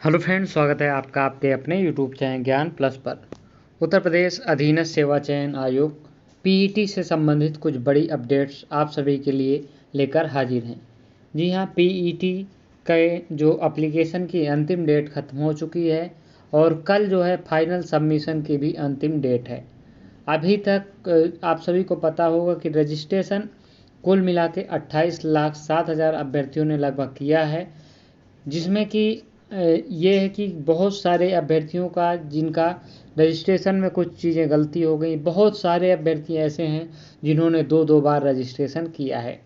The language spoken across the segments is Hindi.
हेलो फ्रेंड्स, स्वागत है आपका आपके अपने यूट्यूब चैनल ज्ञान प्लस पर। उत्तर प्रदेश अधीनस्थ सेवा चयन आयोग पीईटी से संबंधित कुछ बड़ी अपडेट्स आप सभी के लिए लेकर हाजिर हैं। जी हाँ, पीईटी के जो एप्लीकेशन की अंतिम डेट ख़त्म हो चुकी है और कल जो है फाइनल सबमिशन की भी अंतिम डेट है। अभी तक आप सभी को पता होगा कि रजिस्ट्रेशन कुल मिला के 28,07,000 अभ्यर्थियों ने लगभग किया है, जिसमें कि ये है कि बहुत सारे अभ्यर्थियों का जिनका रजिस्ट्रेशन में कुछ चीज़ें गलती हो गई। बहुत सारे अभ्यर्थी ऐसे हैं जिन्होंने दो बार रजिस्ट्रेशन किया है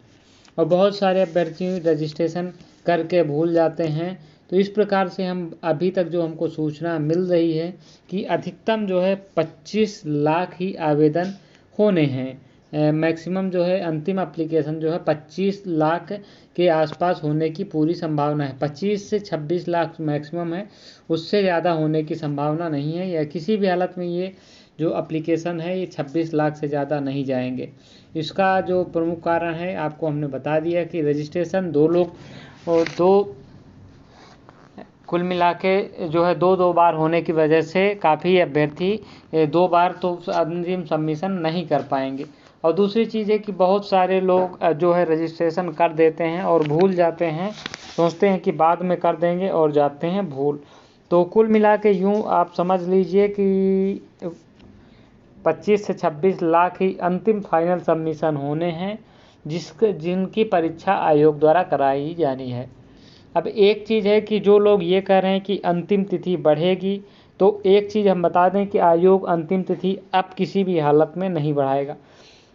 और बहुत सारे अभ्यर्थी रजिस्ट्रेशन करके भूल जाते हैं। तो इस प्रकार से हम अभी तक जो हमको सूचना मिल रही है कि अधिकतम जो है 25 लाख ही आवेदन होने हैं। मैक्सिमम जो है अंतिम एप्लीकेशन जो है 25 लाख के आसपास होने की पूरी संभावना है। 25 से 26 लाख मैक्सिमम है, उससे ज़्यादा होने की संभावना नहीं है। या किसी भी हालत में ये जो एप्लीकेशन है ये 26 लाख से ज़्यादा नहीं जाएंगे। इसका जो प्रमुख कारण है आपको हमने बता दिया कि रजिस्ट्रेशन कुल मिला के जो है दो बार होने की वजह से काफ़ी अभ्यर्थी 2 बार तो अंतिम सबमिशन नहीं कर पाएंगे। और दूसरी चीज़ है कि बहुत सारे लोग जो है रजिस्ट्रेशन कर देते हैं और भूल जाते हैं, सोचते हैं कि बाद में कर देंगे और जाते हैं भूल। तो कुल मिला के यूँ आप समझ लीजिए कि 25 से 26 लाख ही अंतिम फाइनल सबमिशन होने हैं जिनकी परीक्षा आयोग द्वारा कराई जानी है। अब एक चीज़ है कि जो लोग ये कह रहे हैं कि अंतिम तिथि बढ़ेगी, तो एक चीज़ हम बता दें कि आयोग अंतिम तिथि अब किसी भी हालत में नहीं बढ़ाएगा।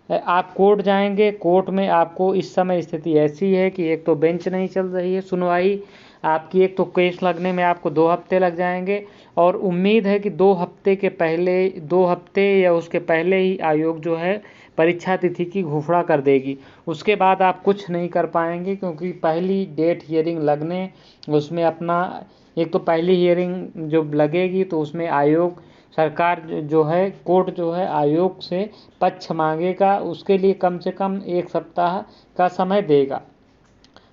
आप कोर्ट जाएंगे, कोर्ट में आपको इस समय स्थिति ऐसी है कि एक तो बेंच नहीं चल रही है, सुनवाई आपकी, एक तो केस लगने में आपको 2 हफ्ते लग जाएंगे और उम्मीद है कि 2 हफ्ते या उसके पहले ही आयोग जो है परीक्षा तिथि की घोषणा कर देगी। उसके बाद आप कुछ नहीं कर पाएंगे, क्योंकि पहली डेट हियरिंग लगने उसमें अपना एक तो पहली हियरिंग जो लगेगी तो उसमें आयोग सरकार जो है कोर्ट जो है आयोग से पक्ष मांगेगा, उसके लिए कम से कम 1 सप्ताह का समय देगा।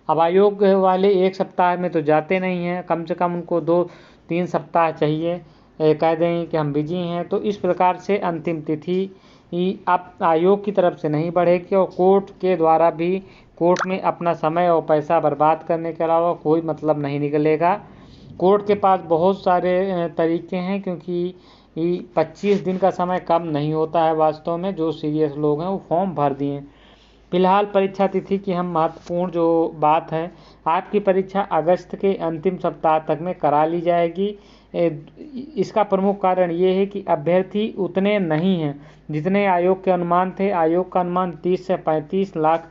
अब आयोग वाले 1 सप्ताह में तो जाते नहीं हैं, कम से कम उनको 2-3 सप्ताह चाहिए। कह दें कि हम बिजी हैं, तो इस प्रकार से अंतिम तिथि अब आयोग की तरफ से नहीं बढ़ेगी और कोर्ट के द्वारा भी कोर्ट में अपना समय और पैसा बर्बाद करने के अलावा कोई मतलब नहीं निकलेगा। कोर्ट के पास बहुत सारे तरीके हैं, क्योंकि 25 दिन का समय कम नहीं होता है। वास्तव में जो सीरियस लोग हैं वो फॉर्म भर दिए। फिलहाल परीक्षा तिथि की हम महत्वपूर्ण जो बात है, आपकी परीक्षा अगस्त के अंतिम सप्ताह तक में करा ली जाएगी। इसका प्रमुख कारण ये है कि अभ्यर्थी उतने नहीं हैं जितने आयोग के अनुमान थे। आयोग का अनुमान 30 से 35 लाख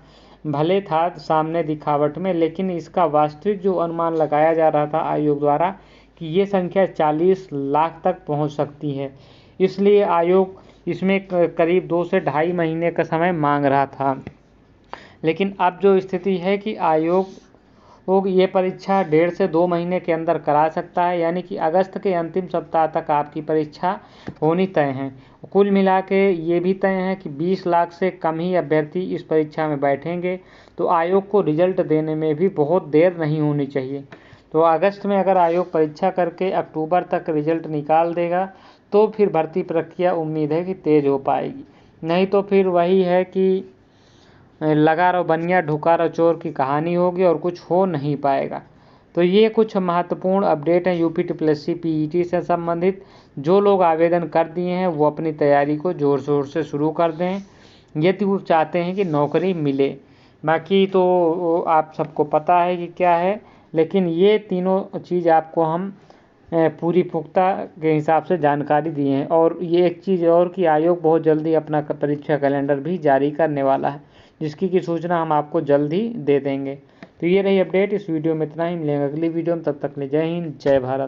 भले था सामने दिखावट में, लेकिन इसका वास्तविक जो अनुमान लगाया जा रहा था आयोग द्वारा कि ये संख्या 40 लाख तक पहुंच सकती है। इसलिए आयोग इसमें करीब 2 से ढाई महीने का समय मांग रहा था। लेकिन अब जो स्थिति है कि आयोग ये परीक्षा 1.5 से 2 महीने के अंदर करा सकता है, यानी कि अगस्त के अंतिम सप्ताह तक आपकी परीक्षा होनी तय है। कुल मिला के ये भी तय है कि 20 लाख से कम ही अभ्यर्थी इस परीक्षा में बैठेंगे, तो आयोग को रिजल्ट देने में भी बहुत देर नहीं होनी चाहिए। तो अगस्त में अगर आयोग परीक्षा करके अक्टूबर तक रिजल्ट निकाल देगा तो फिर भर्ती प्रक्रिया उम्मीद है कि तेज़ हो पाएगी। नहीं तो फिर वही है कि लगा रहो बनिया ढुका रहो चोर की कहानी होगी और कुछ हो नहीं पाएगा। तो ये कुछ महत्वपूर्ण अपडेट हैं यूपीटीपीएससी पीईटी से संबंधित। जो लोग आवेदन कर दिए हैं वो अपनी तैयारी को ज़ोर शोर से शुरू कर दें यदि वो चाहते हैं कि नौकरी मिले। बाकी तो आप सबको पता है कि क्या है, लेकिन ये तीनों चीज़ आपको हम पूरी पुख्ता के हिसाब से जानकारी दी है। और ये एक चीज़ और कि आयोग बहुत जल्दी अपना परीक्षा कैलेंडर भी जारी करने वाला है, जिसकी की सूचना हम आपको जल्द ही दे देंगे। तो ये रही अपडेट। इस वीडियो में इतना ही, मिलेंगे अगली वीडियो में, तब तक ले जय हिंद जय भारत।